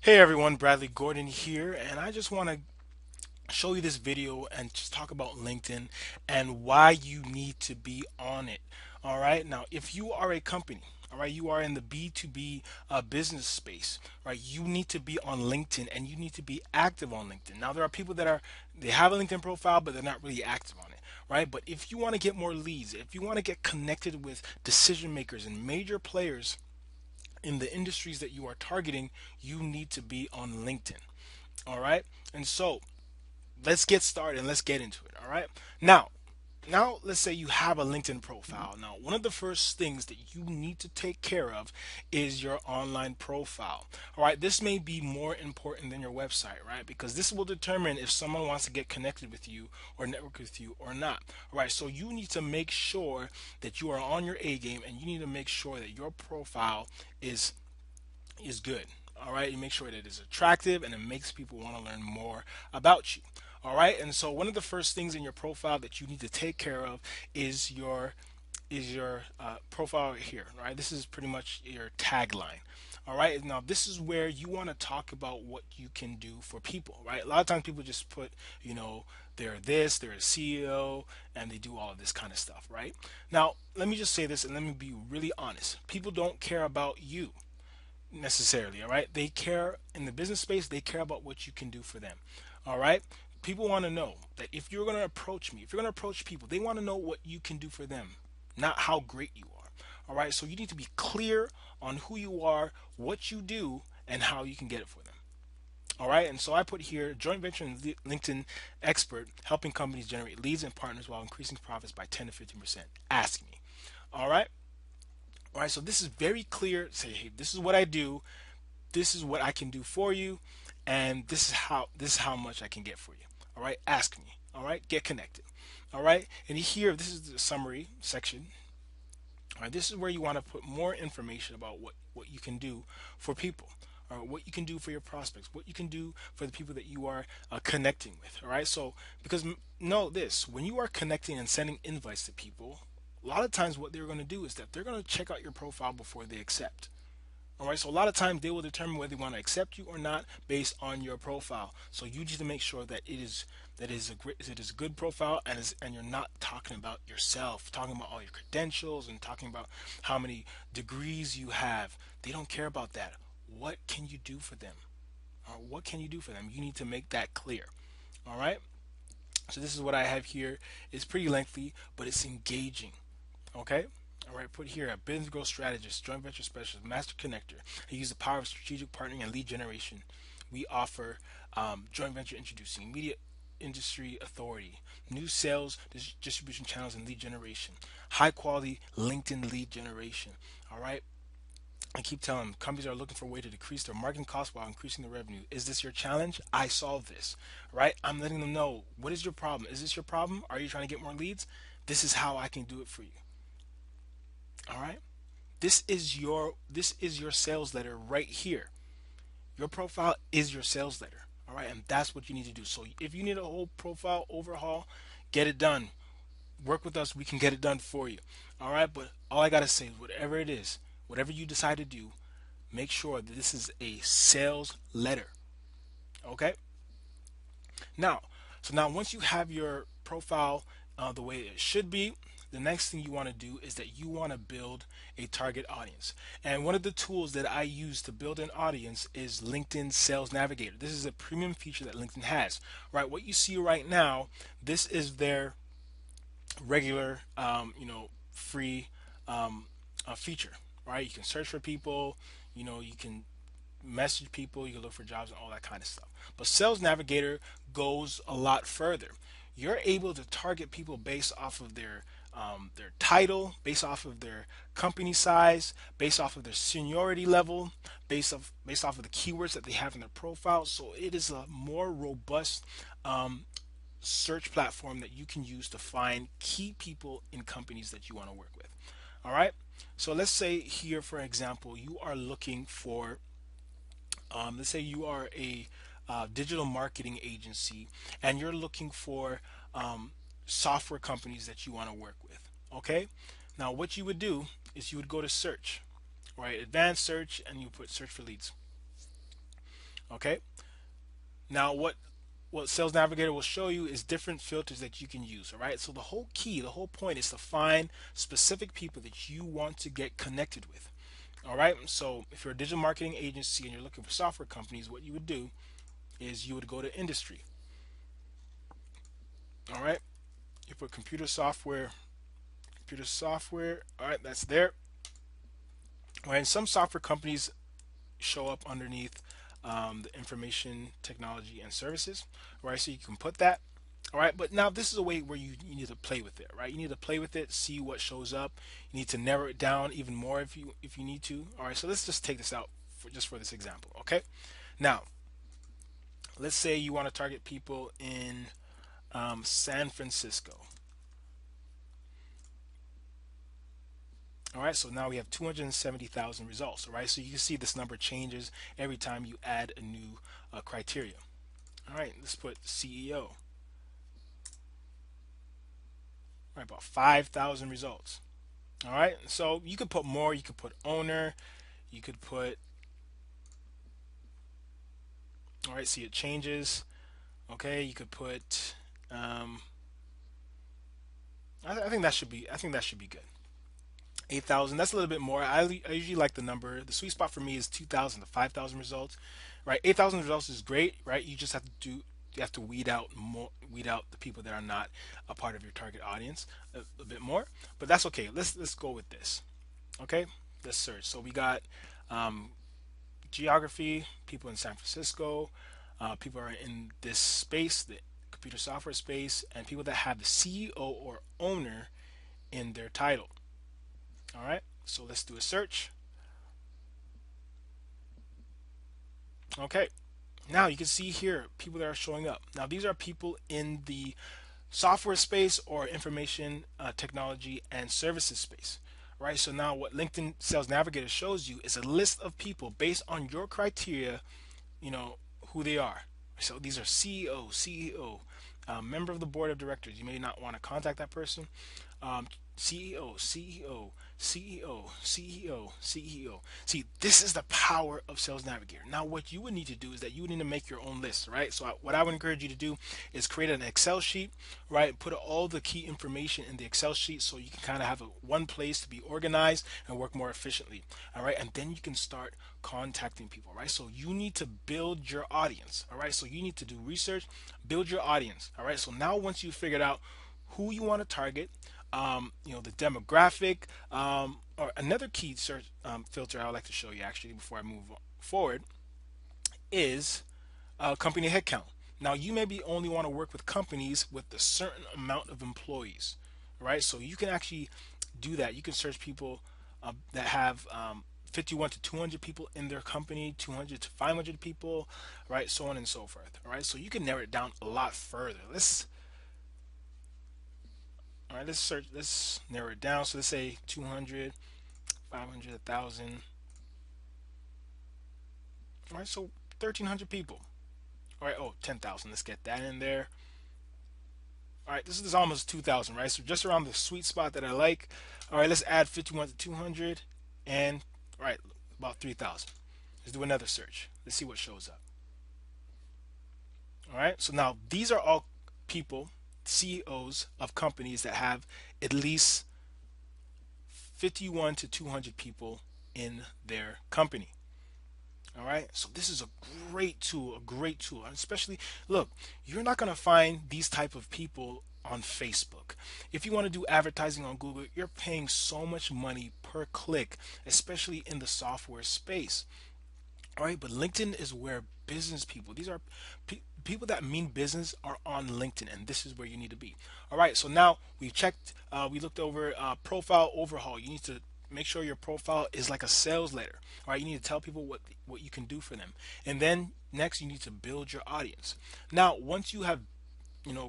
Hey everyone, Bradley Gordon here, and I just want to show you this video and just talk about LinkedIn and why you need to be on it. All right, now if you are a company, all right, you are in the B2B business space, right? You need to be on LinkedIn and you need to be active on LinkedIn. Now there are people that they have a LinkedIn profile, but they're not really active on it, right? But if you want to get more leads, if you want to get connected with decision makers and major players in the industries that you are targeting, you need to be on LinkedIn. All right. And so let's get started and let's get into it. All right. Now, let's say you have a LinkedIn profile. Now, one of the first things that you need to take care of is your online profile. All right, this may be more important than your website, right? Because this will determine if someone wants to get connected with you or network with you or not. All right, so you need to make sure that you are on your A game and you need to make sure that your profile is good. All right, you make sure that it is attractive and it makes people want to learn more about you. All right, and so one of the first things in your profile that you need to take care of is your profile here. Right, this is pretty much your tagline. All right, now this is where you want to talk about what you can do for people. Right, a lot of times people just put, they're this, they're a CEO, and they do all of this kind of stuff. Right, now let me just say this and let me be really honest. People don't care about you necessarily. All right, they care in the business space, they care about what you can do for them. All right, people want to know that if you're going to approach me, if you're going to approach people, they want to know what you can do for them, not how great you are. All right, so you need to be clear on who you are, what you do, and how you can get it for them. All right, and so I put here joint venture and LinkedIn expert helping companies generate leads and partners while increasing profits by 10 to 15%. Ask me. All right. All right, so this is very clear. Say, hey, this is what I do, this is what I can do for you, and this is how much I can get for you. All right, ask me. All right, get connected. All right, and here this is the summary section. All right, this is where you want to put more information about what you can do for people, or what you can do for your prospects, what you can do for the people that you are connecting with. All right, so because know this, when you are connecting and sending invites to people, a lot of times what they're going to do is that they're going to check out your profile before they accept. All right, so a lot of times they will determine whether they want to accept you or not based on your profile. So you need to make sure that it is a good profile and you're not talking about yourself, talking about all your credentials and talking about how many degrees you have. They don't care about that. What can you do for them? Or what can you do for them? You need to make that clear. All right. So this is what I have here. It's pretty lengthy, but it's engaging. Okay. All right, put here a business growth strategist, joint venture specialist, master connector. I use the power of strategic partnering and lead generation. We offer joint venture introducing immediate industry authority, new sales, distribution channels, and lead generation, high quality LinkedIn lead generation. All right. I keep telling them companies are looking for a way to decrease their marketing costs while increasing their revenue. Is this your challenge? I solve this, right? I'm letting them know what is your problem. Is this your problem? Are you trying to get more leads? This is how I can do it for you. All right. This is your sales letter right here. Your profile is your sales letter. All right, and that's what you need to do. So if you need a whole profile overhaul, get it done. Work with us, we can get it done for you. All right, but all I gotta say is whatever it is, whatever you decide to do, make sure that this is a sales letter. Okay. Now, so now once you have your profile the way it should be, the next thing you want to do is that you want to build a target audience. And one of the tools that I use to build an audience is LinkedIn Sales Navigator. This is a premium feature that LinkedIn has. Right, what you see right now, this is their regular, free feature. Right, you can search for people. You can message people, you can look for jobs and all that kind of stuff. But Sales Navigator goes a lot further. You're able to target people based off of their title, based off of their company size, based off of their seniority level, based off of the keywords that they have in their profile. So it is a more robust search platform that you can use to find key people in companies that you want to work with. All right. So let's say here, for example, you are looking for let's say you are a digital marketing agency and you're looking for software companies that you want to work with. Okay. Now, what you would do is you would go to search, right? Advanced search, and you put search for leads. Okay. Now what Sales Navigator will show you is different filters that you can use. All right. So the whole key, the whole point is to find specific people that you want to get connected with. All right. So if you're a digital marketing agency and you're looking for software companies, what you would do is you would go to industry. All right. You put computer software, computer software. All right. That's there. All right. And some software companies show up underneath the information technology and services. Right. So you can put that. All right, but now this is a way where you need to play with it, right? You need to play with it, see what shows up. You need to narrow it down even more if you need to. All right, so let's just take this out for this example, okay? Now, let's say you want to target people in San Francisco. All right, so now we have 270,000 results. All right, so you can see this number changes every time you add a new criteria. All right, let's put CEO. All right, about 5,000 results. All right, so you could put more. You could put owner. You could put, all right, see it changes. Okay, you could put, I think that should be, I think that should be good. 8,000. That's a little bit more. I usually like the number. The sweet spot for me is 2,000 to 5,000 results. Right, 8,000 results is great. Right, you just have to do. You have to weed out the people that are not a part of your target audience a bit more. But that's okay. Let's go with this. Okay, let's search. So we got um, geography, people in San Francisco, people are in this space, the computer software space, and people that have the CEO or owner in their title. All right, so let's do a search. Okay, now you can see here people that are showing up. Now these are people in the software space or information technology and services space. Right, so now what LinkedIn Sales Navigator shows you is a list of people based on your criteria, who they are. So these are CEO, member of the board of directors. You may not want to contact that person. CEO, CEO, CEO, CEO, CEO. See, this is the power of Sales Navigator. Now, what you would need to do is that you would need to make your own list, right? So, what I would encourage you to do is create an Excel sheet, right? Put all the key information in the Excel sheet so you can kind of have one place to be organized and work more efficiently, all right? And then you can start contacting people, right? So, you need to build your audience, all right? So, you need to do research, build your audience, all right? So, now once you've figured out who you want to target, the demographic, or another key search filter I would like to show you actually before I move forward is company headcount. Now, you maybe only want to work with companies with a certain amount of employees, right? So you can actually do that. You can search people that have 51 to 200 people in their company, 200 to 500 people, right? So on and so forth, all right? So you can narrow it down a lot further. All right, let's search, let's narrow it down. So let's say 200, 500, 1,000. All right, so 1,300 people. All right, oh, 10,000. Let's get that in there. All right, this is almost 2,000, right? So just around the sweet spot that I like. All right, let's add 51 to 200 and, all right, about 3,000. Let's do another search. Let's see what shows up. All right, so now these are all people, CEOs of companies that have at least 51 to 200 people in their company. All right, so this is a great tool, especially look, you're not going to find these type of people on Facebook. If you want to do advertising on Google, you're paying so much money per click, especially in the software space. All right, but LinkedIn is where business people, these are people that mean business, are on LinkedIn, and this is where you need to be. All right, so now we've checked, we looked over profile overhaul. You need to make sure your profile is like a sales letter. All right, you need to tell people what you can do for them, and then next you need to build your audience. Now, once you have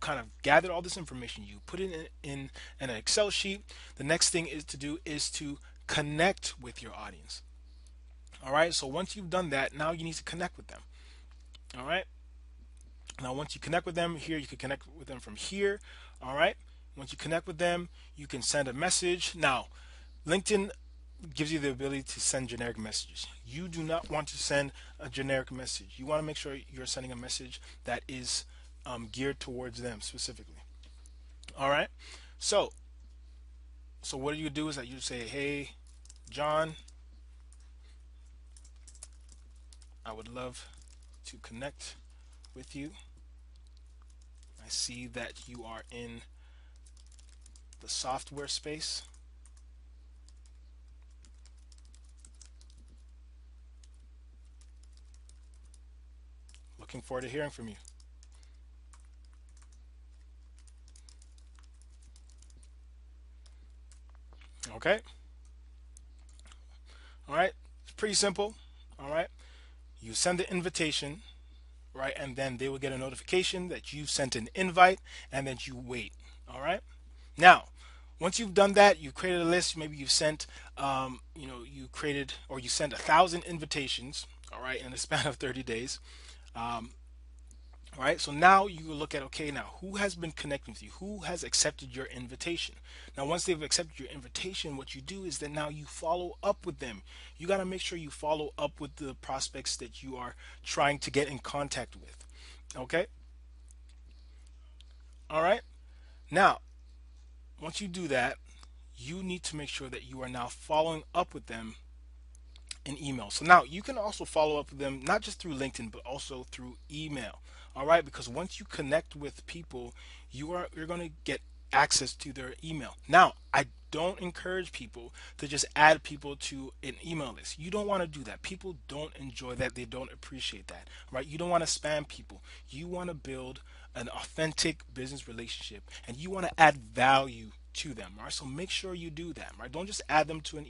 kind of gathered all this information, you put it in an Excel sheet. The next thing is to do is to connect with your audience. All right, so once you've done that, now you need to connect with them. All right, now once you connect with them here, you can connect with them from here. All right, once you connect with them, you can send a message. Now, LinkedIn gives you the ability to send generic messages. You do not want to send a generic message. You want to make sure you're sending a message that is geared towards them specifically. All right. So, so what you do is that you say, "Hey, John, I would love to connect with you. I see that you are in the software space. Looking forward to hearing from you." Okay. All right. It's pretty simple. All right. You send the invitation, right? And then they will get a notification that you've sent an invite, and then you wait. All right. Now, once you've done that, you've created a list. Maybe you've sent, you created or you sent 1,000 invitations. All right, in the span of 30 days. Um, all right. So now you look at, okay, now who has been connecting with you? Who has accepted your invitation? Now, once they've accepted your invitation, what you do is that now you follow up with them. You got to make sure you follow up with the prospects that you are trying to get in contact with. Okay. All right. Now, once you do that, you need to make sure that you are now following up with them in email. So now you can also follow up with them not just through LinkedIn but also through email. All right, because once you connect with people, you're going to get access to their email. Now, I don't encourage people to just add people to an email list. You don't want to do that. People don't enjoy that. They don't appreciate that. Right? You don't want to spam people. You want to build an authentic business relationship and you want to add value to them. Right? So make sure you do that. Right? Don't just add them to an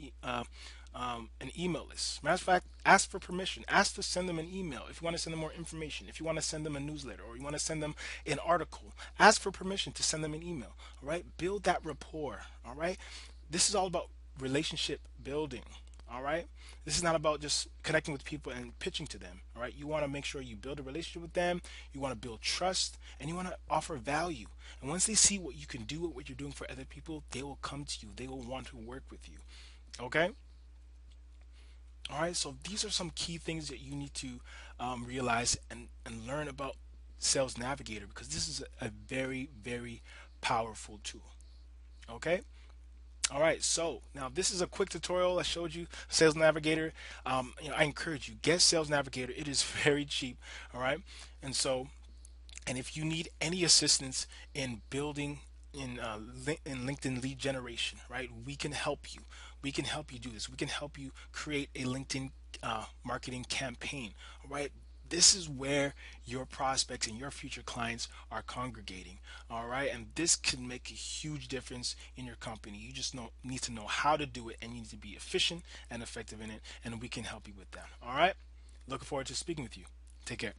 email list. Matter of fact, ask for permission. Ask to send them an email if you want to send them more information. If you want to send them a newsletter or you want to send them an article, ask for permission to send them an email. All right, build that rapport. All right, this is all about relationship building. All right, this is not about just connecting with people and pitching to them. All right, you want to make sure you build a relationship with them. You want to build trust and you want to offer value. And once they see what you can do, what you're doing for other people, they will come to you. They will want to work with you. Okay. All right, so these are some key things that you need to realize and learn about Sales Navigator because this is a very, very powerful tool. Okay. All right, so now this is a quick tutorial I showed you Sales Navigator. I encourage you get Sales Navigator. It is very cheap. All right, and so and if you need any assistance in building in LinkedIn lead generation, right, we can help you. We can help you do this. We can help you create a LinkedIn marketing campaign. All right. This is where your prospects and your future clients are congregating. All right. And this can make a huge difference in your company. You just need to know how to do it and you need to be efficient and effective in it. And we can help you with that. All right. Looking forward to speaking with you. Take care.